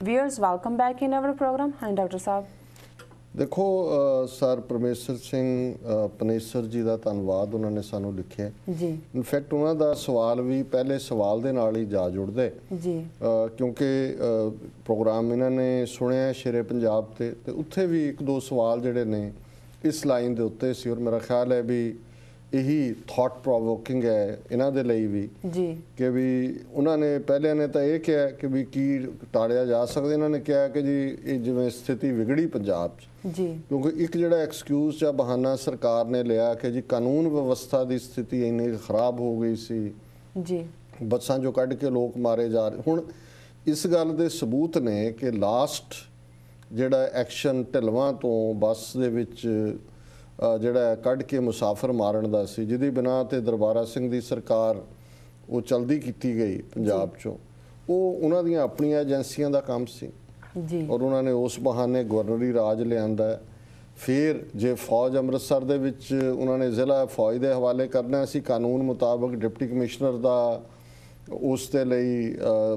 Viewers, welcome back in our program. And Dr. Saab. देखो sir परमेश्वर Singh Panesar जी का धन्यवाद उन्होंने सानू लिखे जी इनफैक्ट उन्हों का सवाल भी पहले सवाल के नाल ही जा जुड़दे जी क्योंकि प्रोग्राम इन्होंने सुनिया शेरे पंजाब ते उत्थे भी एक दो सवाल जिहड़े ने इस लाइन के उत्ते सी और मेरा ख्याल है भी यही थॉट प्रोवोकिंग है इन्हों के लिए भी जी कि भी उन्होंने पहले ने तो यह कहा कि भी की टाड़िया जा सकता इन्होंने कहा कि जी जिवें स्थिति विगड़ी पंजाब जी क्योंकि एक जिहड़ा एक्सक्यूज या बहाना सरकार ने लिया कि जी कानून व्यवस्था की स्थिति इन्नी खराब हो गई सी जी बसां जो कढ़ के लोग मारे जा रहे हुण इस गल के सबूत ने कि लास्ट जिहड़ा एक्शन ढिलवां तो बस दे विच जिहड़ा कढ़ के मुसाफिर मारन दा सी जिहदी बिना ते दरबारा सिंह दी सरकार वो चलदी कीती गई पंजाब चों वो उन्हां दीयां अपणीआं एजेंसियां दा काम सी जी और उन्होंने उस बहाने गवर्नरी राज लिया फिर जे फौज अमृतसर दे विच उन्होंने जिला फौज के हवाले करना सी कानून मुताबिक डिप्टी कमिश्नर का उस दे लई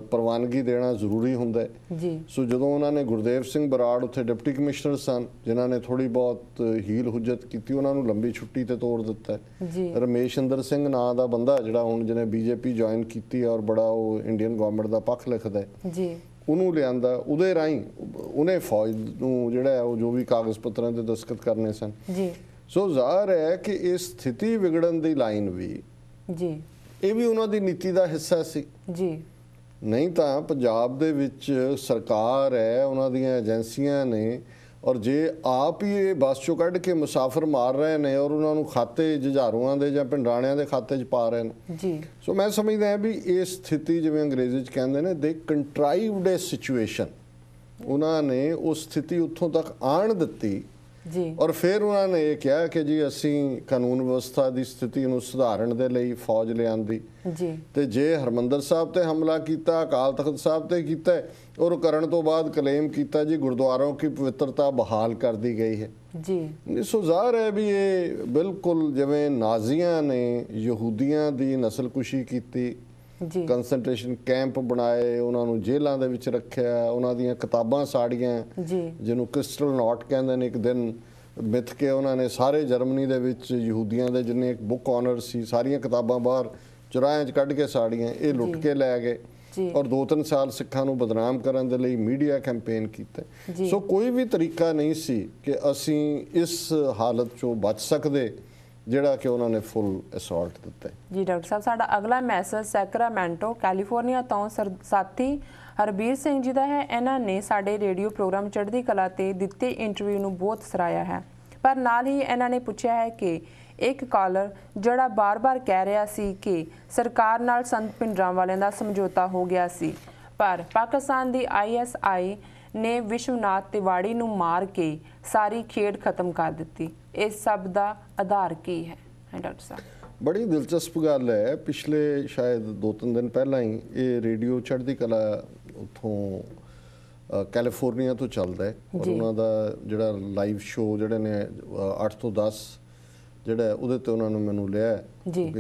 प्रवानगी देना जरूरी हुंदा है जी सो जदों उन्होंने गुरदेव सिंह बराड़ उत्थे डिप्टी कमिश्नर सन जिन्हों ने थोड़ी बहुत हील हुज्जत की उन्होंने लंबी छुट्टी ते तोड़ दिता है जी रमेश इंदर सिंह नां दा बंदा जिहड़ा हुण जिन्हें बीजेपी ज्वाइन की और बड़ा वो इंडियन गवर्नमेंट का पक्ष लिखदा है जी ਉਹਨੂੰ ਲਿਆਂਦਾ ਉਹਦੇ ਰਾਹੀਂ ਉਹਨੇ ਫੌਜ ਨੂੰ ਜਿਹੜਾ ਉਹ ਜੋ ਵੀ ਕਾਗਜ਼ ਪੱਤਰਾਂ ਤੇ ਦਸਤਖਤ ਕਰਨੇ ਸਨ ਜੀ ਸੋ ਜ਼ਾਹਰ ਹੈ ਕਿ ਇਹ ਸਥਿਤੀ ਵਿਗੜਨ ਦੀ ਲਾਈਨ ਵੀ ਜੀ ਇਹ ਵੀ ਉਹਨਾਂ ਦੀ ਨੀਤੀ ਦਾ ਹਿੱਸਾ ਸੀ ਜੀ ਨਹੀਂ ਤਾਂ ਪੰਜਾਬ ਦੇ ਵਿੱਚ ਸਰਕਾਰ ਹੈ ਉਹਨਾਂ ਦੀਆਂ ਏਜੰਸੀਆਂ ਨੇ और जे आप ही ये बस चो कढ़ के मुसाफिर मार रहे हैं और उन्होंने खाते जुझारूआं दे जां पिंडाणियां दे खाते च पा रहे हैं जी सो मैं समझदा है भी ये स्थिति जिवें अंग्रेजी च कहंदे ने दे कंट्राइव्ड ए सिचुएशन उन्होंने उस स्थिति उत्थों तक आण दित्ती जी और फिर उन्होंने ये कहा कि जी असी कानून व्यवस्था की स्थिति नूं सुधारन दे लई फौज लिआंदी जी ते जे हरमंदर साहब ते हमला किया अकाल तख्त साहब ते कीता और करन तो बाद क्लेम किया जी गुरुद्वारों की पवित्रता बहाल कर दी गई है जी सो ज़ाहिर है भी ये बिल्कुल जिवें नाजियां ने यहूदियां दी नस्लकुशी की जी कंसनट्रेशन कैंप बनाए उन्होंने जेलों के विच रखिया उन्हों दीयां किताबां साड़ियां जी जिन्हों क्रिस्टल नॉट कहते हैं एक दिन मिथ के उन्होंने सारे जर्मनी दे विच यहूदियां दे जिन्ने एक बुक ऑनर सी सारियां किताबां बाहर चुराहियां च कढ़ के साड़ियां ये लुट के लै गए जी और 2-3 साल सिखां नूं बदनाम करन दे लई मीडिया कैंपेन कीता सो कोई भी तरीका नहीं सी कि असीं इस हालत चों बच सकदे ਜਿਹੜਾ ਕਿ ਉਹਨਾਂ ਨੇ ਫੁੱਲ ਅਸੌਲਟ ਦਿੱਤਾ ਜੀ ਡਾਕਟਰ ਸਾਹਿਬ ਸਾਡਾ ਅਗਲਾ ਮੈਸੇਜ ਸੈਕਰਾਮੈਂਟੋ ਕੈਲੀਫੋਰਨੀਆ ਤੋਂ ਸਾਥੀ ਹਰਬੀਰ ਸਿੰਘ ਜੀ ਦਾ ਹੈ ਇਹਨਾਂ ਨੇ ਸਾਡੇ ਰੇਡੀਓ ਪ੍ਰੋਗਰਾਮ ਚੜ੍ਹਦੀ ਕਲਾ ਤੇ ਦਿੱਤੇ ਇੰਟਰਵਿਊ ਨੂੰ ਬਹੁਤ ਸਰਾਹਿਆ ਹੈ ਪਰ ਨਾਲ ਹੀ ਇਹਨਾਂ ਨੇ ਪੁੱਛਿਆ ਹੈ ਕਿ ਇੱਕ ਕਾਲਰ ਜਿਹੜਾ ਬਾਰ-ਬਾਰ ਕਹਿ ਰਿਹਾ ਸੀ ਕਿ ਸਰਕਾਰ ਨਾਲ ਸੰਤ ਭਿੰਡਰਾਂਵਾਲਿਆਂ ਦਾ ਸਮਝੌਤਾ ਹੋ ਗਿਆ ਸੀ ਪਰ ਪਾਕਿਸਤਾਨ ਦੀ ISI ਨੇ ਵਿਸ਼ਵਨਾਥ ਤਿਵਾੜੀ ਨੂੰ ਮਾਰ ਕੇ ਸਾਰੀ ਖੇਡ ਖਤਮ ਕਰ ਦਿੱਤੀ इस सब का आधार की है डॉक्टर साहब बड़ी दिलचस्प गल है पिछले शायद 2-3 दिन पहला ही ये रेडियो चढ़ती कला उतों कैलीफोर्निया तो चलता है और उन्होंने जोड़ा लाइव शो जोड़े ने 8 ਤੋਂ 10 जोड़ा उहदे ते उन्होंने मैनू लिया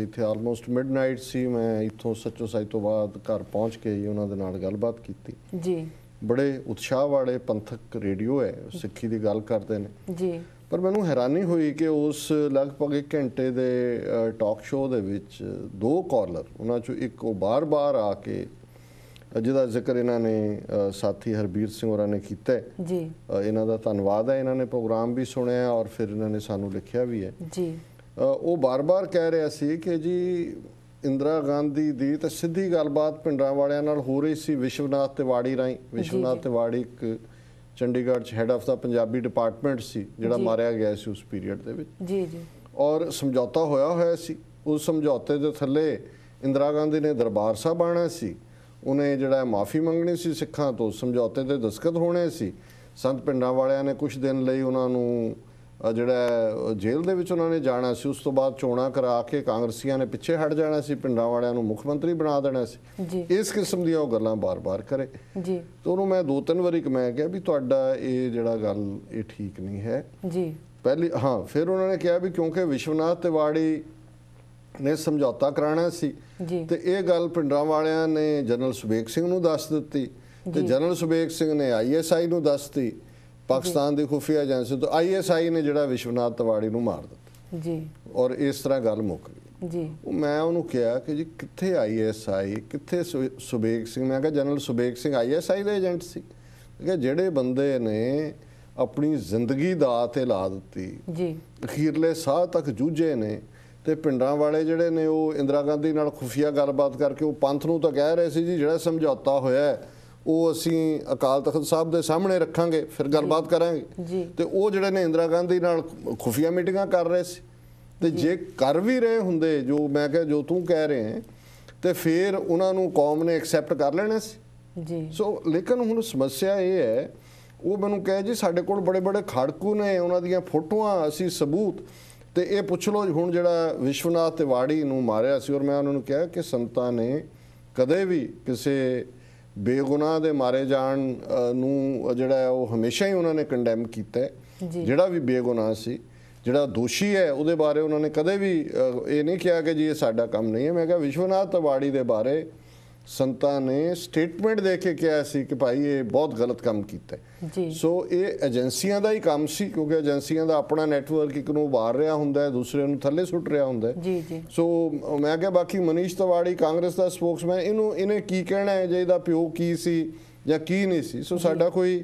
इत्थे आलमोस्ट मिडनाइट सी मैं इत्थों सच्चो साई तो बाद घर पहुँच के ही उन्होंने नाल गलबात की जी बड़े उत्साह वाले पंथक रेडियो है सिੱਖੀ ਦੀ ਗੱਲ ਕਰਦੇ ਨੇ जी पर मैनू हैरानी हुई कि उस लगभग 1 घंटे के टॉक शो दे विच 2 कॉलर उन्हां चों एक बार बार आके जिहदा जिक्र इन्होंने साथी हरबीर सिंह होरां ने कीता जी इन्हां दा धन्नवाद है इन्होंने प्रोग्राम भी सुनिया और फिर इन्होंने सानू लिखिया भी है जी वो बार बार कह रहा सी कि जी इंदिरा गांधी दी तो सीधी गलबात पिंडरांवालियां नाल हो रही सी विश्वनाथ तिवाड़ी राहीं विश्वनाथ तिवाड़ी एक Chandigarh head of the Punjabi department सी जिहड़ा मारिया गया सी उस पीरीयड दे विच जी जी और समझौता होया सी उस समझौते दे थल्ले इंदिरा गांधी ने दरबार साहब आना सी उन्हें जिहड़ा माफ़ी मंगनी सी सिखां तो समझौते दे दस्तखत होने सी संत पिंडांवालियां ने कुछ दिन लई उन्हां नूं ਜਿਹੜਾ ਜੇਲ੍ਹ ਦੇ ਵਿੱਚ ਉਹਨਾਂ ਨੇ ਜਾਣਾ ਸੀ ਉਸ ਤੋਂ ਬਾਅਦ ਚੋਣਾਂ ਕਰਾ ਕੇ ਕਾਂਗਰਸੀਆਂ ਨੇ ਪਿੱਛੇ ਹਟ ਜਾਣਾ ਸੀ ਪਿੰਡਾਂ ਵਾਲਿਆਂ ਨੂੰ ਮੁੱਖ ਮੰਤਰੀ ਬਣਾ ਦੇਣਾ ਸੀ ਇਸ ਕਿਸਮ ਦੀਆਂ ਉਹ ਗੱਲਾਂ ਬਾਰ-ਬਾਰ ਕਰੇ ਜੀ ਤੇ ਉਹਨੂੰ ਮੈਂ 2-3 ਵਾਰੀ ਮੈਂ ਕਿਹਾ ਵੀ ਤੁਹਾਡਾ ਇਹ ਜਿਹੜਾ ਗੱਲ ਇਹ ਠੀਕ ਨਹੀਂ ਹੈ ਜੀ ਪਹਿਲੀ ਹਾਂ ਫਿਰ ਉਹਨਾਂ ਨੇ ਕਿਹਾ ਵੀ ਕਿਉਂਕਿ ਵਿਸ਼ਵਨਾਥ ਤਿਵਾੜੀ ਨੇ ਸਮਝੌਤਾ ਕਰਾਣਾ ਸੀ ਤੇ ਇਹ ਗੱਲ ਪਿੰਡਾਂ ਵਾਲਿਆਂ ਨੇ ਜਨਰਲ ਸੁਬੇਗ ਸਿੰਘ ਨੂੰ ਦੱਸ ਦਿੱਤੀ ਤੇ ਜਨਰਲ ਸੁਬੇਗ ਸਿੰਘ ਨੇ ISI ਨੂੰ ਦੱਸਤੀ, ਪਾਕਿਸਤਾਨ ਦੀ ਖੁਫੀਆ ਏਜੰਸੀ ਤੋਂ। ISI ਨੇ ਜਿਹੜਾ ਵਿਸ਼ਵਨਾਥ ਤਿਵਾੜੀ ਨੂੰ ਮਾਰ ਦਿੱਤਾ ਜੀ, ਔਰ ਇਸ ਤਰ੍ਹਾਂ ਗੱਲ ਮੁੱਕ ਗਈ ਜੀ। ਮੈਂ ਉਹਨੂੰ ਕਿਹਾ ਕਿ ਜੀ ਕਿੱਥੇ ISI, ਕਿੱਥੇ ਸੁਬੇਗ ਸਿੰਘ? ਮੈਂ ਕਿਹਾ ਜਨਰਲ ਸੁਬੇਗ ਸਿੰਘ ISI ਦੇ ਏਜੰਟ ਸੀ। ਕਿ ਜਿਹੜੇ ਬੰਦੇ ਨੇ ਆਪਣੀ ਜ਼ਿੰਦਗੀ ਦਾਅ ਤੇ ਲਾ ਦਿੱਤੀ, ਜੀ, ਅਖੀਰਲੇ ਸਾਹ ਤੱਕ ਜੂਝੇ ਨੇ, ਤੇ ਪਿੰਡਾਂ ਵਾਲੇ ਜਿਹੜੇ ਨੇ ਉਹ ਇੰਦਰਾ ਗਾਂਧੀ ਨਾਲ ਖੁਫੀਆ ਗੱਲਬਾਤ ਕਰਕੇ ਉਹ ਪੰਥ ਨੂੰ ਤਾਂ ਕਹਿ ਰਹੇ ਸੀ ਜੀ ਜਿਹੜਾ ਸਮਝੌਤਾ ਹੋਇਆ ਉਹ ਅਸੀਂ ਅਕਾਲ ਤਖਤ ਸਾਹਿਬ ਦੇ ਸਾਹਮਣੇ ਰੱਖਾਂਗੇ, ਫਿਰ ਗੱਲਬਾਤ ਕਰਾਂਗੇ। ਤੇ ਉਹ ਜਿਹੜੇ ਨੇ ਇੰਦਰਾ ਗਾਂਧੀ ਨਾਲ ਖੁਫੀਆ ਮੀਟਿੰਗਾਂ ਕਰ ਰਹੇ ਸੀ। ਤੇ ਜੇ ਕਰ ਵੀ ਰਹੇ ਹੁੰਦੇ ਜੋ ਮੈਂ ਕਿਹਾ ਜੋ ਤੂੰ ਕਹਿ ਰਹੇ ਹੈ, ਤੇ ਫਿਰ ਉਹਨਾਂ ਨੂੰ ਕੌਮ ਨੇ ਐਕਸੈਪਟ ਕਰ ਲੈਣਾ ਸੀ ਜੀ। ਸੋ ਲੇਕਿਨ ਹੁਣ ਸਮੱਸਿਆ ਇਹ ਹੈ, ਉਹ ਮੈਨੂੰ ਕਹੇ ਜੀ ਸਾਡੇ ਕੋਲ ਬੜੇ ਬੜੇ ਖੜਕੂ ਨੇ, ਉਹਨਾਂ ਦੀਆਂ ਫੋਟੋਆਂ, ਅਸੀਂ ਸਬੂਤ। ਤੇ ਇਹ ਪੁੱਛ ਲਓ ਹੁਣ ਜਿਹੜਾ ਵਿਸ਼ਵਨਾਥ ਤਿਵਾੜੀ ਨੂੰ ਮਾਰਿਆ ਸੀ, ਔਰ ਮੈਂ ਉਹਨਾਂ ਨੂੰ ਕਿਹਾ ਕਿ ਸੰਤਾਂ ਨੇ ਕਦੇ ਵੀ ਕਿਸੇ ਬੇਗੁਨਾਹ ਦੇ ਮਾਰੇ ਜਾਣ ਨੂੰ ਜਿਹੜਾ ਉਹ ਹਮੇਸ਼ਾ ਹੀ ਉਹਨਾਂ ਨੇ ਕੰਡੈਮ ਕੀਤਾ। ਜਿਹੜਾ ਵੀ ਬੇਗੁਨਾਹ ਸੀ, ਜਿਹੜਾ ਦੋਸ਼ੀ ਹੈ, ਉਹਦੇ ਬਾਰੇ ਉਹਨਾਂ ਨੇ ਕਦੇ ਵੀ ਇਹ ਨਹੀਂ ਕਿਹਾ ਕਿ ਜੀ ਇਹ ਸਾਡਾ ਕੰਮ ਨਹੀਂ ਹੈ। ਮੈਂ ਕਿਹਾ ਵਿਸ਼ਵਨਾਥ ਤਿਵਾੜੀ ਦੇ ਬਾਰੇ ਸੰਤਾਂ ਨੇ ਸਟੇਟਮੈਂਟ ਦੇ ਕੇ ਕਿਹਾ ਸੀ ਕਿ ਭਾਈ ਇਹ ਬਹੁਤ ਗਲਤ ਕੰਮ ਕੀਤਾ। ਸੋ ਇਹ ਏਜੰਸੀਆਂ ਦਾ ਹੀ ਕੰਮ ਸੀ, ਕਿਉਂਕਿ ਏਜੰਸੀਆਂ ਦਾ ਆਪਣਾ ਨੈਟਵਰਕ ਇੱਕ ਨੂੰ ਉਭਾਰ ਰਿਹਾ ਹੁੰਦਾ ਹੈ, ਦੂਸਰੇ ਨੂੰ ਥੱਲੇ ਸੁੱਟ ਰਿਹਾ ਹੁੰਦਾ ਹੈ। ਸੋ ਮੈਂ ਕਿਹਾ ਬਾਕੀ ਮਨੀਸ਼ ਤਿਵਾੜੀ ਕਾਂਗਰਸ ਦਾ ਸਪੋਕਸਮੈਨ, ਇਹਨੇ ਕੀ ਕਹਿਣਾ ਹੈ ਜੇ ਇਹਦਾ ਪਿਓ ਕੀ ਸੀ ਜਾਂ ਕੀ ਨਹੀਂ ਸੀ। ਸੋ ਸਾਡਾ ਕੋਈ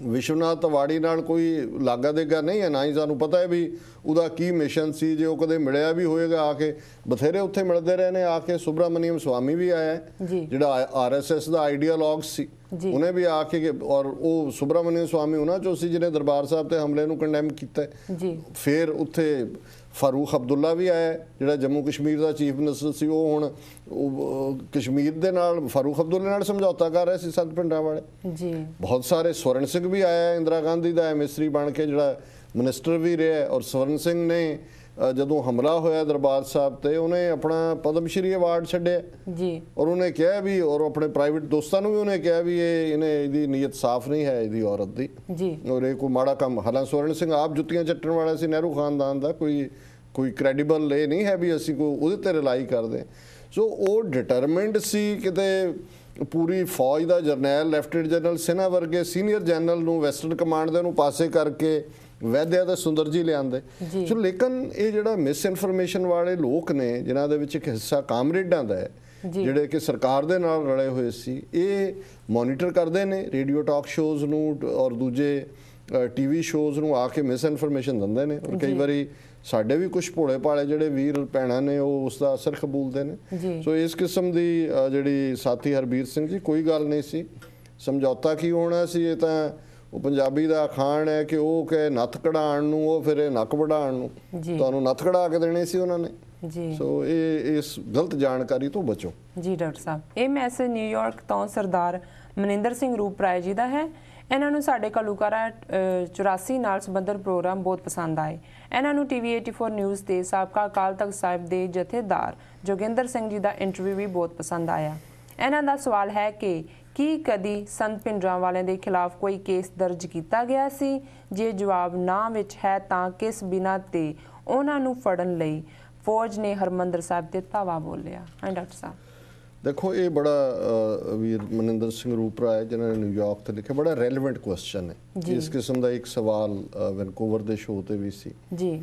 ਵਿਸ਼ਵਨਾਥ ਤਿਵਾੜੀ ਨਾਲ ਕੋਈ ਲਾਗਾ ਦੇਗਾ ਨਹੀਂ ਹੈ, ਨਾ ਹੀ ਸਾਨੂੰ ਪਤਾ ਹੈ ਵੀ ਉਹਦਾ ਕੀ ਮਿਸ਼ਨ ਸੀ। ਜੇ ਉਹ ਕਦੇ ਮਿਲਿਆ ਵੀ ਹੋਏਗਾ ਆ ਕੇ, ਬਥੇਰੇ ਉੱਥੇ ਮਿਲਦੇ ਰਹੇ ਨੇ ਆ ਕੇ। ਸੁਬਰਾਮਨੀਅਮ ਸਵਾਮੀ ਵੀ ਆਇਆ ਜਿਹੜਾ RSS ਦਾ ਆਈਡੀਆਲੌਗ ਸੀ, ਉਹਨੇ ਵੀ ਆ ਕੇ, ਔਰ ਉਹ ਸੁਬਰਾਮਨੀਅਮ ਸਵਾਮੀ ਉਹਨਾਂ ਚੋਂ ਸੀ ਜਿਹਨੇ ਦਰਬਾਰ ਸਾਹਿਬ ਤੇ ਹਮਲੇ ਨੂੰ ਕੰਡੈਮ ਕੀਤਾ। ਫਿਰ ਉੱਥੇ ਫਾਰੂਕ ਅਬਦੁੱਲਾ ਵੀ ਆਇਆ ਜਿਹੜਾ ਜੰਮੂ ਕਸ਼ਮੀਰ ਦਾ ਚੀਫ ਮਿਨਿਸਟਰ ਸੀ। ਉਹ ਹੁਣ ਕਸ਼ਮੀਰ ਦੇ ਨਾਲ ਫਾਰੂਕ ਅਬਦੁੱਲੇ ਨਾਲ ਸਮਝੌਤਾ ਕਰ ਰਹੇ ਸੀ ਸੰਤ ਪਿੰਡਾਂ ਵਾਲੇ। ਬਹੁਤ ਸਾਰੇ, ਸਵਰਨ ਸਿੰਘ ਵੀ ਆਇਆ ਇੰਦਰਾ ਗਾਂਧੀ ਦਾ ਐਮਐਸਰੀ ਬਣ ਕੇ, ਜਿਹੜਾ ਮਿਨਿਸਟਰ ਵੀ ਰਿਹਾ। ਔਰ ਸਵਰਨ ਸਿੰਘ ਨੇ ਜਦੋਂ ਹਮਲਾ ਹੋਇਆ ਦਰਬਾਰ ਸਾਹਿਬ ਤੇ, ਉਹਨੇ ਆਪਣਾ ਪਦਮ ਸ਼੍ਰੀ ਅਵਾਰਡ ਛੱਡਿਆ ਔਰ ਉਹਨੇ ਕਿਹਾ ਵੀ, ਔਰ ਆਪਣੇ ਪ੍ਰਾਈਵੇਟ ਦੋਸਤਾਂ ਨੂੰ ਵੀ ਉਹਨੇ ਕਿਹਾ ਵੀ ਇਹਦੀ ਨੀਅਤ ਸਾਫ਼ ਨਹੀਂ ਹੈ ਇਹਦੀ ਔਰਤ ਦੀ, ਔਰ ਇਹ ਕੋਈ ਮਾੜਾ ਕੰਮ। ਹਾਲਾਂਕਿ ਸਵਰਨ ਸਿੰਘ ਆਪ ਜੁੱਤੀਆਂ ਚੱਟਣ ਵਾਲਾ ਸੀ ਨਹਿਰੂ ਖਾਨਦਾਨ ਦਾ, ਕੋਈ ਕ੍ਰੈਡੀਬਲ ਇਹ ਨਹੀਂ ਹੈ ਵੀ ਅਸੀਂ ਕੋਈ ਉਹਦੇ ਤੇ ਰਿਲਾਈ ਕਰਦੇ। ਸੋ ਉਹ ਡਿਟਰਮਿੰਡ ਸੀ। ਕਿਤੇ ਪੂਰੀ ਫੌਜ ਦਾ ਜਰਨੈਲ, ਲੈਫਟੀਨੈਂਟ ਜਨਰਲ ਸਿਨਹਾ ਵਰਗੇ ਸੀਨੀਅਰ ਜਨਰਲ ਨੂੰ ਵੈਸਟਰਨ ਕਮਾਂਡ ਦੇ ਨੂੰ ਪਾਸੇ ਕਰਕੇ ਵੈਦਿਆ ਦਾ ਸੁੰਦਰ ਜੀ ਲਿਆਂਦੇ। ਸੋ ਲੇਕਿਨ ਇਹ ਜਿਹੜਾ ਮਿਸ ਇਨਫੋਰਮੇਸ਼ਨ ਵਾਲੇ ਲੋਕ ਨੇ, ਜਿਨ੍ਹਾਂ ਦੇ ਵਿੱਚ ਇੱਕ ਹਿੱਸਾ ਕਾਮਰੇਡਾਂ ਦਾ ਹੈ, ਜਿਹੜੇ ਕਿ ਸਰਕਾਰ ਦੇ ਨਾਲ ਰਲੇ ਹੋਏ ਸੀ, ਇਹ ਮੋਨੀਟਰ ਕਰਦੇ ਨੇ ਰੇਡੀਓ ਟਾਕ ਸ਼ੋਜ਼ ਨੂੰ ਔਰ ਦੂਜੇ TV ਸ਼ੋਜ਼ ਨੂੰ ਆ ਕੇ ਮਿਸ ਇਨਫੋਰਮੇਸ਼ਨ ਦਿੰਦੇ ਨੇ। ਔਰ ਕਈ ਵਾਰੀ ਸਾਡੇ ਵੀ ਕੁਝ ਭੋਲੇ ਭਾਲੇ ਜਿਹੜੇ ਵੀਰ ਭੈਣਾਂ ਨੇ ਉਹ ਉਸ ਦਾ ਅਸਰ ਕਬੂਲਦੇ ਨੇ। ਸੋ ਇਸ ਕਿਸਮ ਦੀ ਜਿਹੜੀ ਸਾਥੀ ਹਰਬੀਰ ਸਿੰਘ ਜੀ, ਕੋਈ ਗੱਲ ਨਹੀਂ ਸੀ। ਸਮਝੌਤਾ ਕੀ ਹੋਣਾ ਸੀ? ਇਹ ਤਾਂ ਉਹ ਪੰਜਾਬੀ ਦਾ ਅਖਾਣ ਹੈ ਕਿ ਉਹ ਕਹੇ ਨੱਥ ਕਢਾਉਣ ਨੂੰ, ਉਹ ਫਿਰ ਇਹ ਨੱਕ ਵਢਾਉਣ ਨੂੰ। ਤੁਹਾਨੂੰ ਨੱਥ ਕਢਾ ਕੇ ਦੇਣੀ ਸੀ ਉਹਨਾਂ ਨੇ। ਸੋ ਇਹ ਇਸ ਗਲਤ ਜਾਣਕਾਰੀ ਤੋਂ ਬਚੋ ਜੀ। ਡਾਕਟਰ ਸਾਹਿਬ, ਇਹ ਮੈਸੇਜ ਨਿਊਯਾਰਕ ਤੋਂ ਸਰਦਾਰ ਮਨਿੰਦਰ ਸਿੰਘ ਰੂਪਰਾਏ ਜੀ ਦਾ ਹੈ। ਇਹਨਾਂ ਨੂੰ ਸਾਡੇ ਘੱਲੂਘਾਰਾ 84 ਨਾਲ ਸੰਬੰਧਿਤ ਪ੍ਰੋਗਰਾਮ ਬਹੁਤ ਪਸੰਦ ਆਏ। ਇਹਨਾਂ ਨੂੰ TV 84 ਨਿਊਜ਼ ਦੇ ਸਾਬਕਾ ਅਕਾਲ ਤਖਤ ਸਾਹਿਬ ਦੇ ਜਥੇਦਾਰ ਜੋਗਿੰਦਰ ਸਿੰਘ ਜੀ ਦਾ ਇੰਟਰਵਿਊ ਵੀ ਬਹੁਤ ਪਸੰਦ ਆਇਆ। ਇਹਨਾਂ ਦਾ ਸਵਾਲ ਹੈ ਕਿ ਕੀ ਕਦੀ ਸੰਤ ਭਿੰਡਰਾਂ ਵਾਲਿਆਂ ਦੇ ਖਿਲਾਫ ਕੋਈ ਕੇਸ ਦਰਜ ਕੀਤਾ ਗਿਆ ਸੀ? ਜੇ ਜਵਾਬ ਨਾ ਵਿੱਚ ਹੈ ਤਾਂ ਕਿਸ ਬਿਨਾਂ ਤੇ ਉਹਨਾਂ ਨੂੰ ਫੜਨ ਲਈ ਫੌਜ ਨੇ ਹਰਮੰਦਰ ਸਾਹਿਬ ਤੇ ਧਾਵਾ ਬੋਲਿਆ? ਡਾਕਟਰ ਸਾਹਿਬ ਦੇਖੋ, ਇਹ ਬੜਾ ਵੀਰ ਮਨਿੰਦਰ ਸਿੰਘ ਰੂਪਰਾਏ ਜਿਨ੍ਹਾਂ ਨੇ ਨਿਊਯਾਰਕ ਤੇ ਲਿਖਿਆ, ਬੜਾ ਰੈਲੇਵੈਂਟ ਕੁਐਸਚਨ ਹੈ। ਇਸ ਕਿਸਮ ਦਾ ਇੱਕ ਸਵਾਲ ਵੈਨਕੂਵਰ ਦੇ ਸ਼ੋਅ ਤੇ ਵੀ ਸੀ ਜੀ।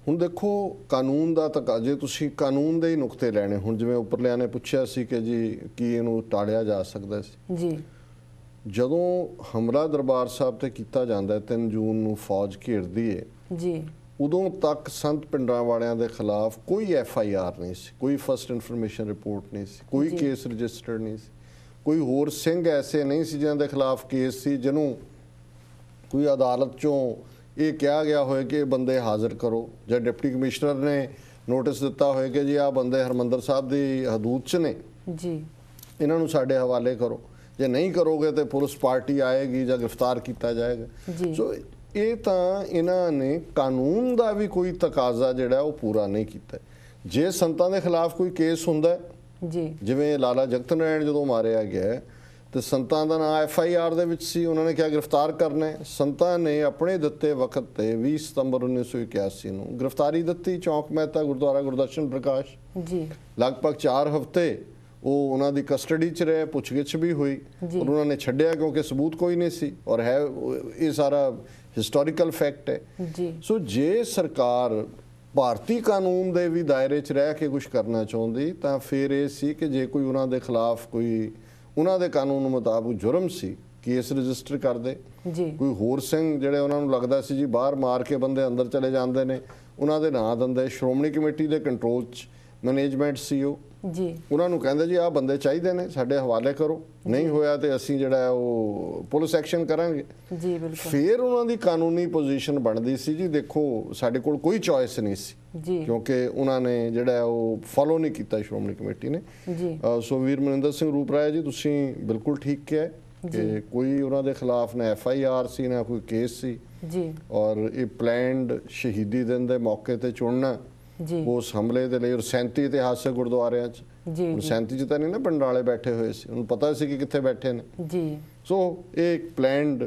ਹੁਣ ਦੇਖੋ, ਕਾਨੂੰਨ ਦਾ ਤਾਂ ਜੇ ਤੁਸੀਂ ਕਾਨੂੰਨ ਦੇ ਹੀ ਨੁਕਤੇ ਲੈਣੇ, ਹੁਣ ਜਿਵੇਂ ਉੱਪਰਲਿਆਂ ਨੇ ਪੁੱਛਿਆ ਸੀ ਕਿ ਜੀ ਕੀ ਇਹਨੂੰ ਟਾਲਿਆ ਜਾ ਸਕਦਾ ਸੀ ਜੀ। ਜਦੋਂ ਹਮਲਾ ਦਰਬਾਰ ਸਾਹਿਬ ਤੇ ਕੀਤਾ ਜਾਂਦਾ 3 ਜੂਨ ਨੂੰ ਫੌਜ ਘੇਰਦੀ ਹੈ ਜੀ, ਉਦੋਂ ਤੱਕ ਸੰਤ ਪਿੰਡਰਾਂ ਵਾਲਿਆਂ ਦੇ ਖਿਲਾਫ ਕੋਈ FIR ਨਹੀਂ ਸੀ, ਕੋਈ ਫਸਟ ਇਨਫੋਰਮੇਸ਼ਨ ਰਿਪੋਰਟ ਨਹੀਂ ਸੀ, ਕੋਈ ਕੇਸ ਰਜਿਸਟਰਡ ਨਹੀਂ ਸੀ, ਕੋਈ ਹੋਰ ਸਿੰਘ ਐਸੇ ਨਹੀਂ ਸੀ ਜਿਨ੍ਹਾਂ ਦੇ ਖਿਲਾਫ ਕੇਸ ਸੀ ਜਿਹਨੂੰ ਕੋਈ ਅਦਾਲਤ ਚੋਂ ਇਹ ਕਿਹਾ ਗਿਆ ਹੋਏ ਕਿ ਬੰਦੇ ਹਾਜ਼ਰ ਕਰੋ, ਜਾਂ ਡਿਪਟੀ ਕਮਿਸ਼ਨਰ ਨੇ ਨੋਟਿਸ ਦਿੱਤਾ ਹੋਏ ਕਿ ਜੀ ਆਹ ਬੰਦੇ ਹਰਮੰਦਰ ਸਾਹਿਬ ਦੀ ਹਦੂਦ 'ਚ ਨੇ ਜੀ, ਇਹਨਾਂ ਨੂੰ ਸਾਡੇ ਹਵਾਲੇ ਕਰੋ, ਜੇ ਨਹੀਂ ਕਰੋਗੇ ਤੇ ਪੁਲਿਸ ਪਾਰਟੀ ਆਏਗੀ ਜਾਂ ਗ੍ਰਿਫਤਾਰ ਕੀਤਾ ਜਾਏਗਾ। ਸੋ ਇਹ ਤਾਂ ਇਹਨਾਂ ਨੇ ਕਾਨੂੰਨ ਦਾ ਵੀ ਕੋਈ ਤਕਾਜ਼ਾ ਜਿਹੜਾ ਉਹ ਪੂਰਾ ਨਹੀਂ ਕੀਤਾ। ਜੇ ਸੰਤਾਂ ਦੇ ਖਿਲਾਫ ਕੋਈ ਕੇਸ ਹੁੰਦਾ ਜੀ, ਜਿਵੇਂ ਲਾਲਾ ਜਗਤ ਨਾਰਾਇਣ ਜਦੋਂ ਮਾਰਿਆ ਗਿਆ ਤੇ ਸੰਤਾਂ ਦਾ ਨਾਂ FIR ਦੇ ਵਿੱਚ ਸੀ, ਉਹਨਾਂ ਨੇ ਕਿਹਾ ਗ੍ਰਿਫਤਾਰ ਕਰਨਾ ਹੈ। ਸੰਤਾਂ ਨੇ ਆਪਣੇ ਦਿੱਤੇ ਵਕਤ ਤੇ 20 ਸਤੰਬਰ 1981 ਨੂੰ ਗ੍ਰਿਫਤਾਰੀ ਦਿੱਤੀ। ਚੌਂਕ ਮਹਿਤਾ ਗੁਰਦੁਆਰਾ ਗੁਰਦਰਸ਼ਨ ਪ੍ਰਕਾਸ਼ ਜੀ, ਲਗਭਗ 4 ਹਫ਼ਤੇ ਉਹ ਉਹਨਾਂ ਦੀ ਕਸਟਡੀ 'ਚ ਰਹੇ, ਪੁੱਛਗਿੱਛ ਵੀ ਹੋਈ ਜੀ। ਔਰ ਉਹਨਾਂ ਨੇ ਛੱਡਿਆ ਕਿਉਂਕਿ ਸਬੂਤ ਕੋਈ ਨਹੀਂ ਸੀ ਔਰ ਹੈ ਇਹ ਸਾਰਾ ਹਿਸਟੋਰੀਕਲ ਫੈਕਟ ਹੈ। ਜੀ ਸੋ ਜੇ ਸਰਕਾਰ ਭਾਰਤੀ ਕਾਨੂੰਨ ਦੇ ਵੀ ਦਾਇਰੇ 'ਚ ਰਹਿ ਕੇ ਕੁਝ ਕਰਨਾ ਚਾਹੁੰਦੀ ਤਾਂ ਫਿਰ ਇਹ ਸੀ ਕਿ ਜੇ ਕੋਈ ਉਹਨਾਂ ਦੇ ਖਿਲਾਫ ਕੋਈ ਉਹਨਾਂ ਦੇ ਕਾਨੂੰਨ ਮੁਤਾਬਕ ਜੁਰਮ ਸੀ, ਕੇਸ ਰਜਿਸਟਰ ਕਰਦੇ। ਜੀ ਕੋਈ ਹੋਰ ਸਿੰਘ ਜਿਹੜੇ ਉਹਨਾਂ ਨੂੰ ਲੱਗਦਾ ਸੀ ਜੀ ਬਾਹਰ ਮਾਰ ਕੇ ਬੰਦੇ ਅੰਦਰ ਚਲੇ ਜਾਂਦੇ ਨੇ, ਉਹਨਾਂ ਦੇ ਨਾਂ ਦਿੰਦੇ। ਸ਼੍ਰੋਮਣੀ ਕਮੇਟੀ ਦੇ ਕੰਟਰੋਲ 'ਚ ਮੈਨੇਜਮੈਂਟ ਸੀ ਉਹ, ਜੀ ਉਹਨਾਂ ਨੂੰ ਕਹਿੰਦੇ ਜੀ ਆਹ ਬੰਦੇ ਚਾਹੀਦੇ ਨੇ, ਸਾਡੇ ਹਵਾਲੇ ਕਰੋ, ਨਹੀਂ ਹੋਇਆ ਤੇ ਅਸੀਂ ਜਿਹੜਾ ਉਹ ਪੁਲਿਸ ਐਕਸ਼ਨ ਕਰਾਂਗੇ। ਜੀ ਬਿਲਕੁਲ ਫਿਰ ਉਹਨਾਂ ਦੀ ਕਾਨੂੰਨੀ ਪੋਜੀਸ਼ਨ ਬਣਦੀ ਸੀ ਜੀ ਦੇਖੋ ਸਾਡੇ ਕੋਲ ਕੋਈ ਚੋਇਸ ਨਹੀਂ ਸੀ, ਜੀ ਕਿਉਂਕਿ ਉਹਨਾਂ ਨੇ ਜਿਹੜਾ ਉਹ ਫੋਲੋ ਨਹੀਂ ਕੀਤਾ ਸ਼੍ਰੋਮਣੀ ਕਮੇਟੀ ਨੇ। ਜੀ ਸੋ ਵੀਰ ਮਨਿੰਦਰ ਸਿੰਘ ਰੂਪਰਾਏ ਜੀ ਤੁਸੀਂ ਬਿਲਕੁਲ ਠੀਕ ਕਿਹਾ ਕਿ ਕੋਈ ਉਹਨਾਂ ਦੇ ਖਿਲਾਫ ਨਾ FIR ਸੀ ਨਾ ਕੋਈ ਕੇਸ ਸੀ ਜੀ ਔਰ ਇਹ ਪਲੈਨਡ ਸ਼ਹੀਦੀ ਦਿਨ ਦੇ ਮੌਕੇ ਤੇ ਚੁਣਨਾ ਜੀ ਉਸ ਹਮਲੇ ਦੇ ਲਈ। ਔਰ 37 ਇਤਿਹਾਸਕ ਗੁਰਦੁਆਰਿਆਂ 'ਚ, ਜੀ 37 'ਚ ਤਾਂ ਨਹੀਂ ਨਾ ਪਿੰਡ ਵਾਲੇ ਬੈਠੇ ਹੋਏ ਸੀ, ਉਹਨੂੰ ਪਤਾ ਸੀ ਕਿ ਕਿੱਥੇ ਬੈਠੇ ਨੇ। ਜੀ ਸੋ ਇਹ ਇੱਕ ਪਲੈਨਡ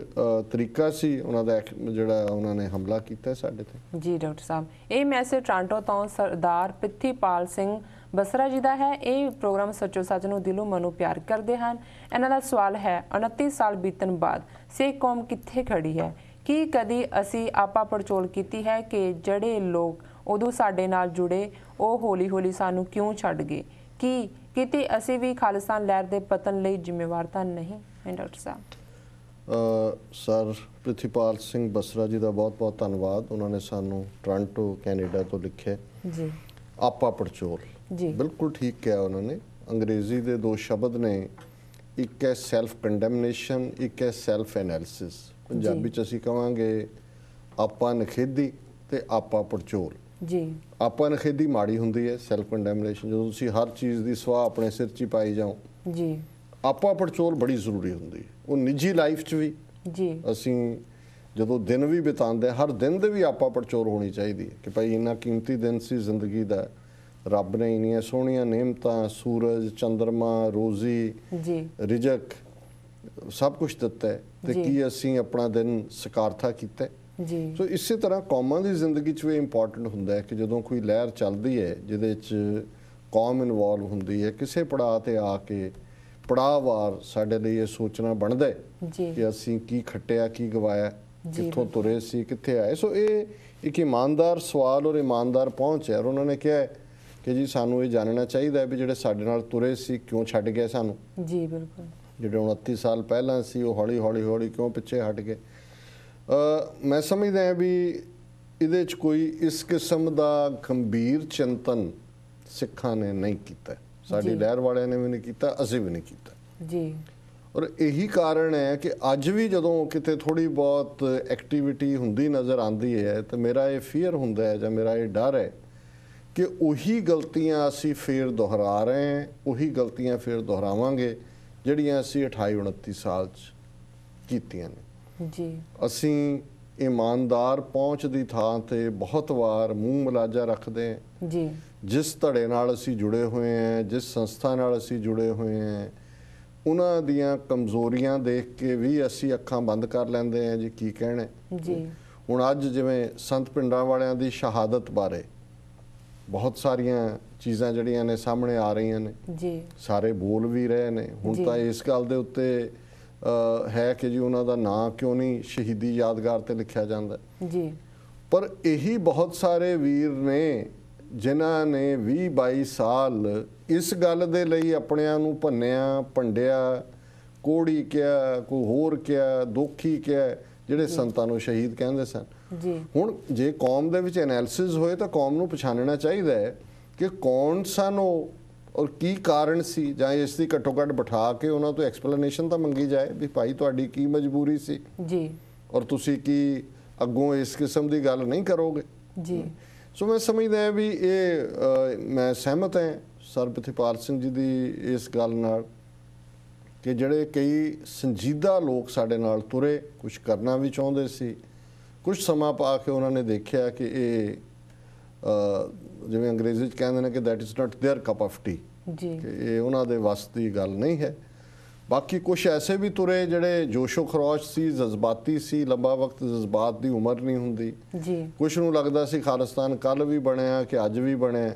ਤਰੀਕਾ ਸੀ ਉਹਨਾਂ ਦਾ ਜਿਹੜਾ ਉਹਨਾਂ ਨੇ ਹਮਲਾ ਕੀਤਾ ਸਾਡੇ ਤੇ। ਜੀ ਡਾਕਟਰ ਸਾਹਿਬ, ਇਹ ਮੈਸੇਜ ਟੋਰਾਂਟੋ ਤੋਂ ਸਰਦਾਰ ਪ੍ਰਿਥੀਪਾਲ ਸਿੰਘ ਬਸਰਾ ਜੀ ਦਾ ਹੈ। ਇਹ ਪ੍ਰੋਗਰਾਮ ਸੱਚੋ ਸੱਚ ਨੂੰ ਦਿਲੋਂ ਮਨੋਂ ਪਿਆਰ ਕਰਦੇ ਹਨ। ਇਹਨਾਂ ਦਾ ਸਵਾਲ ਹੈ 29 ਸਾਲ ਬੀਤਣ ਬਾਅਦ ਸਿੱਖ ਕੌਮ ਕਿੱਥੇ ਖੜੀ ਹੈ? ਕੀ ਕਦੀ ਅਸੀਂ ਆਪਾ ਪੜਚੋਲ ਕੀਤੀ ਹੈ ਕਿ ਜਿਹੜੇ ਲੋਕ ਉਦੋਂ ਸਾਡੇ ਨਾਲ ਜੁੜੇ ਉਹ ਹੌਲੀ ਹੌਲੀ ਸਾਨੂੰ ਕਿਉਂ ਛੱਡ ਗਏ? ਕੀ ਕਿਤੇ ਅਸੀਂ ਵੀ ਖਾਲਿਸਤਾਨ ਲਹਿਰ ਦੇ ਪਤਨ ਲਈ ਜ਼ਿੰਮੇਵਾਰ ਤਾਂ ਨਹੀਂ ਹੈ ਡਾਕਟਰ ਸਾਹਿਬ? ਸਰ ਪ੍ਰਿਥੀਪਾਲ ਸਿੰਘ ਬਸਰਾ ਜੀ ਦਾ ਬਹੁਤ ਬਹੁਤ ਧੰਨਵਾਦ। ਉਹਨਾਂ ਨੇ ਸਾਨੂੰ ਟੋਰਾਂਟੋ ਕੈਨੇਡਾ ਤੋਂ ਲਿਖਿਆ ਜੀ ਆਪਾ ਪੜਚੋਲ। ਜੀ ਬਿਲਕੁਲ ਠੀਕ ਕਿਹਾ ਉਹਨਾਂ ਨੇ। ਅੰਗਰੇਜ਼ੀ ਦੇ ਦੋ ਸ਼ਬਦ ਨੇ, ਇੱਕ ਹੈ ਸੈਲਫ ਕੰਡੈਮਨੇਸ਼ਨ, ਇੱਕ ਹੈ ਸੈਲਫ ਐਨਾਲਿਸਿਸ। ਪੰਜਾਬੀ 'ਚ ਅਸੀਂ ਕਵਾਂਗੇ ਆਪਾ ਨਖੇਦੀ ਤੇ ਆਪਾ ਪੜਚੋਲ। ਜੀ ਆਪਾ ਨਖੇਦੀ ਮਾੜੀ ਹੁੰਦੀ ਹੈ, ਸੈਲਫ ਕੰਡੈਮਨੇਸ਼ਨ ਜਦੋਂ ਤੁਸੀਂ ਹਰ ਚੀਜ਼ ਦੀ ਸਵਾਹ ਆਪਣੇ ਸਿਰ 'ਚ ਹੀ ਪਾਈ ਜਾਓ। ਜੀ ਆਪਾ ਪੜਚੋਲ ਬੜੀ ਜ਼ਰੂਰੀ ਹੁੰਦੀ ਹੈ, ਉਹ ਨਿੱਜੀ ਲਾਈਫ 'ਚ ਵੀ। ਜੀ ਅਸੀਂ ਜਦੋਂ ਦਿਨ ਵੀ ਬਿਤਾਉਂਦੇ ਹਰ ਦਿਨ ਦੇ ਵੀ ਆਪਾ ਪੜਚੋਲ ਹੋਣੀ ਚਾਹੀਦੀ ਹੈ ਕਿ ਭਾਈ ਇੰਨਾ ਕੀਮਤੀ ਦਿਨ ਸੀ ਜ਼ਿੰਦਗੀ ਦਾ, ਰੱਬ ਨੇ ਇੰਨੀਆਂ ਸੋਹਣੀਆਂ ਨਿਯਮਤਾਂ, ਸੂਰਜ, ਚੰਦਰਮਾ, ਰੋਜ਼ੀ, ਜੀ ਰਿਜਕ ਸਭ ਕੁਝ ਦਿੱਤਾ ਹੈ ਤੇ ਜੀ। ਕੀ ਅਸੀਂ ਆਪਣਾ ਦਿਨ ਸਕਾਰਥਾ ਕੀਤਾ? ਜੀ ਸੋ ਇਸੇ ਤਰ੍ਹਾਂ ਕੌਮਾਂ ਦੀ ਜ਼ਿੰਦਗੀ 'ਚ ਵੀ ਇੰਪੋਰਟੈਂਟ ਹੁੰਦਾ ਹੈ ਕਿ ਜਦੋਂ ਕੋਈ ਲਹਿਰ ਚੱਲਦੀ ਹੈ ਜਿਹਦੇ 'ਚ ਕੌਮ ਇਨਵੋਲਵ ਹੁੰਦੀ ਹੈ, ਕਿਸੇ ਪੜਾਅ ਤੇ ਆ ਕੇ ਪੜਾਅਵਾਰ ਸਾਡੇ ਲਈ ਇਹ ਸੋਚਣਾ ਬਣਦਾ ਹੈ ਜੀ ਕਿ ਅਸੀਂ ਕੀ ਖੱਟਿਆ, ਕੀ ਗਵਾਇਆ, ਜੀ, ਕਿੱਥੋਂ ਤੁਰੇ ਸੀ, ਕਿੱਥੇ ਆਏ। ਸੋ ਇਹ ਇੱਕ ਇਮਾਨਦਾਰ ਸਵਾਲ ਔਰ ਇਮਾਨਦਾਰ ਪਹੁੰਚ ਹੈ। ਔਰ ਉਹਨਾਂ ਨੇ ਕਿਹਾ ਕਿ ਜੀ ਸਾਨੂੰ ਇਹ ਜਾਣਨਾ ਚਾਹੀਦਾ ਹੈ ਵੀ ਜਿਹੜੇ ਸਾਡੇ ਨਾਲ ਤੁਰੇ ਸੀ ਕਿਉਂ ਛੱਡ ਗਏ ਸਾਨੂੰ। ਜੀ ਬਿਲਕੁਲ ਜਿਹੜੇ 29 ਸਾਲ ਪਹਿਲਾਂ ਸੀ ਉਹ ਹੌਲੀ ਹੌਲੀ ਹੌਲੀ ਕਿਉਂ ਪਿੱਛੇ ਹਟ ਗਏ। ਮੈਂ ਸਮਝਦਾ ਹਾਂ ਵੀ ਇਹਦੇ 'ਚ ਕੋਈ ਇਸ ਕਿਸਮ ਦਾ ਗੰਭੀਰ ਚਿੰਤਨ ਸਿੱਖਾਂ ਨੇ ਨਹੀਂ ਕੀਤਾ, ਸਾਡੀ ਜੀ। ਲਹਿਰ ਵਾਲਿਆਂ ਨੇ ਵੀ ਨਹੀਂ ਕੀਤਾ, ਅਸੀਂ ਵੀ ਨਹੀਂ ਕੀਤਾ। ਜੀ ਔਰ ਇਹੀ ਕਾਰਨ ਹੈ ਕਿ ਅੱਜ ਵੀ ਜਦੋਂ ਕਿਤੇ ਥੋੜੀ ਬਹੁਤ ਐਕਟੀਵਿਟੀ ਹੁੰਦੀ ਨਜ਼ਰ ਆਉਂਦੀ ਹੈ ਤਾਂ ਮੇਰਾ ਇਹ ਫੀਅਰ ਹੁੰਦਾ ਹੈ ਜਾਂ ਮੇਰਾ ਇਹ ਡਰ ਹੈ ਕਿ ਉਹੀ ਗਲਤੀਆਂ ਅਸੀਂ ਫੇਰ ਦੁਹਰਾ ਰਹੇ ਹਾਂ, ਉਹੀ ਗਲਤੀਆਂ ਫੇਰ ਦੁਹਰਾਵਾਂਗੇ ਜਿਹੜੀਆਂ ਅਸੀਂ 28-29 ਸਾਲ 'ਚ ਕੀਤੀਆਂ ਨੇ। ਜੀ ਅਸੀਂ ਇਮਾਨਦਾਰ ਪਹੁੰਚ ਦੀ ਥਾਂ ਤੇ ਬਹੁਤ ਵਾਰ ਮੂੰਹ ਮਲਾਜਾ ਰੱਖਦੇ ਹਾਂ। ਜੀ ਜਿਸ ਧੜੇ ਨਾਲ ਅਸੀਂ ਜੁੜੇ ਹੋਏ ਹਾਂ, ਜਿਸ ਸੰਸਥਾ ਨਾਲ ਅਸੀਂ ਜੁੜੇ ਹੋਏ ਹਾਂ, ਉਹਨਾਂ ਦੀਆਂ ਕਮਜ਼ੋਰੀਆਂ ਦੇਖ ਕੇ ਵੀ ਅਸੀਂ ਅੱਖਾਂ ਬੰਦ ਕਰ ਲੈਂਦੇ ਹਾਂ ਜੀ ਕੀ ਕਹਿਣਾ। ਜੀ ਹੁਣ ਅੱਜ ਜਿਵੇਂ ਸੰਤ ਪਿੰਡਾਂ ਵਾਲਿਆਂ ਦੀ ਸ਼ਹਾਦਤ ਬਾਰੇ ਬਹੁਤ ਸਾਰੀਆਂ ਚੀਜ਼ਾਂ ਜਿਹੜੀਆਂ ਨੇ ਸਾਹਮਣੇ ਆ ਰਹੀਆਂ ਨੇ, ਜੀ ਸਾਰੇ ਬੋਲ ਵੀ ਰਹੇ ਨੇ। ਹੁਣ ਜੀ। ਤਾਂ ਇਸ ਗੱਲ ਦੇ ਉੱਤੇ ਹੈ ਕਿ ਜੀ ਉਹਨਾਂ ਦਾ ਨਾਂ ਕਿਉਂ ਨਹੀਂ ਸ਼ਹੀਦੀ ਯਾਦਗਾਰ ਤੇ ਲਿਖਿਆ ਜਾਂਦਾ। ਜੀ ਪਰ ਇਹੀ ਬਹੁਤ ਸਾਰੇ ਵੀਰ ਨੇ ਜਿਨ੍ਹਾਂ ਨੇ 20-22 ਸਾਲ ਇਸ ਗੱਲ ਦੇ ਲਈ ਆਪਣਿਆਂ ਨੂੰ ਭੰਨਿਆ, ਭੰਡਿਆ, ਕੋੜੀ ਕਿਹਾ, ਕੋਈ ਹੋਰ ਕਿਹਾ, ਦੋਖੀ ਕਿਹਾ, ਜਿਹੜੇ ਸੰਤਾਂ ਨੂੰ ਸ਼ਹੀਦ ਕਹਿੰਦੇ ਸਨ। ਜੀ ਹੁਣ ਜੇ ਕੌਮ ਦੇ ਵਿੱਚ ਐਨਾਲਿਸਿਸ ਹੋਏ ਤਾਂ ਕੌਮ ਨੂੰ ਪਛਾਣਨਾ ਚਾਹੀਦਾ ਹੈ ਕਿ ਕੌਣ ਸਨ ਉਹ ਔਰ ਕੀ ਕਾਰਨ ਸੀ, ਜਾਂ ਇਸ ਦੀ ਘੱਟੋ ਘੱਟ ਬਿਠਾ ਕੇ ਉਹਨਾਂ ਤੋਂ ਐਕਸਪਲੇਨੇਸ਼ਨ ਤਾਂ ਮੰਗੀ ਜਾਏ ਵੀ ਭਾਈ ਤੁਹਾਡੀ ਕੀ ਮਜਬੂਰੀ ਸੀ ਜੀ ਔਰ ਤੁਸੀਂ ਕੀ ਅੱਗੋਂ ਇਸ ਕਿਸਮ ਦੀ ਗੱਲ ਨਹੀਂ ਕਰੋਗੇ। ਜੀ ਸੋ ਮੈਂ ਸਮਝਦਾ ਹਾਂ ਵੀ ਇਹ ਮੈਂ ਸਹਿਮਤ ਹਾਂ ਸਰ ਪ੍ਰਿਥੀਪਾਲ ਸਿੰਘ ਜੀ ਦੀ ਇਸ ਗੱਲ ਨਾਲ ਕਿ ਜਿਹੜੇ ਕਈ ਸੰਜੀਦਾ ਲੋਕ ਸਾਡੇ ਨਾਲ ਤੁਰੇ, ਕੁਝ ਕਰਨਾ ਵੀ ਚਾਹੁੰਦੇ ਸੀ, ਕੁਝ ਸਮਾਂ ਪਾ ਕੇ ਉਹਨਾਂ ਨੇ ਦੇਖਿਆ ਕਿ ਇਹ ਜਿਵੇਂ ਅੰਗਰੇਜ਼ੀ 'ਚ ਕਹਿੰਦੇ ਨੇ ਕਿ that is not there cup of tea, ਜੀ ਕਿ ਇਹ ਉਹਨਾਂ ਦੇ ਵੱਸ ਦੀ ਗੱਲ ਨਹੀਂ ਹੈ। ਬਾਕੀ ਕੁਝ ਐਸੇ ਵੀ ਤੁਰੇ ਜਿਹੜੇ ਜੋਸ਼ੋ ਖਰੋਸ਼ ਸੀ, ਜਜ਼ਬਾਤੀ ਸੀ, ਲੰਬਾ ਵਕਤ ਜਜ਼ਬਾਤ ਦੀ ਉਮਰ ਨਹੀਂ ਹੁੰਦੀ। ਜੀ ਕੁਝ ਨੂੰ ਲੱਗਦਾ ਸੀ ਖਾਲਿਸਤਾਨ ਕੱਲ ਵੀ ਬਣਿਆ ਕਿ ਅੱਜ ਵੀ ਬਣਿਆ,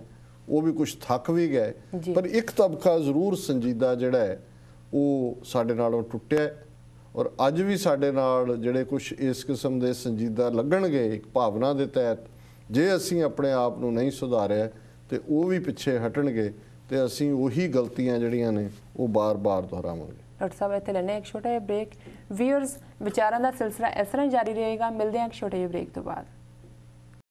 ਉਹ ਵੀ ਕੁਝ ਥੱਕ ਵੀ ਗਏ, ਜੀ। ਪਰ ਇੱਕ ਤਬਕਾ ਜ਼ਰੂਰ ਸੰਜੀਦਾ ਜਿਹੜਾ ਹੈ ਉਹ ਸਾਡੇ ਨਾਲੋਂ ਟੁੱਟਿਆ ਹੈ। ਔਰ ਅੱਜ ਵੀ ਸਾਡੇ ਨਾਲ ਜਿਹੜੇ ਕੁਝ ਇਸ ਕਿਸਮ ਦੇ ਸੰਜੀਦਾ ਲੱਗਣਗੇ ਇੱਕ ਭਾਵਨਾ ਦੇ ਤਹਿਤ, ਜੇ ਅਸੀਂ ਆਪਣੇ ਆਪ ਨੂੰ ਨਹੀਂ ਸੁਧਾਰਿਆ ਤੇ ਉਹ ਵੀ ਪਿੱਛੇ ਹਟਣਗੇ ਤੇ ਅਸੀਂ ਉਹੀ ਗਲਤੀਆਂ ਜਿਹੜੀਆਂ ਨੇ ਉਹ ਬਾਰ-ਬਾਰ ਦੁਹਰਾਵਾਂਗੇ। ਡਾਕਟਰ ਸਾਹਿਬ ਇੱਥੇ ਲੈਣੇ ਇੱਕ ਛੋਟਾ ਜਿਹਾ ਬ੍ਰੇਕ। ਵੀਅਰਸ, ਵਿਚਾਰਾਂ ਦਾ ਸਿਲਸਿਲਾ ਇਸ ਤਰ੍ਹਾਂ ਜਾਰੀ ਰਹੇਗਾ। ਮਿਲਦੇ ਹਾਂ ਇੱਕ ਛੋਟੇ ਜਿਹੇ ਬ੍ਰੇਕ ਤੋਂ ਬਾਅਦ।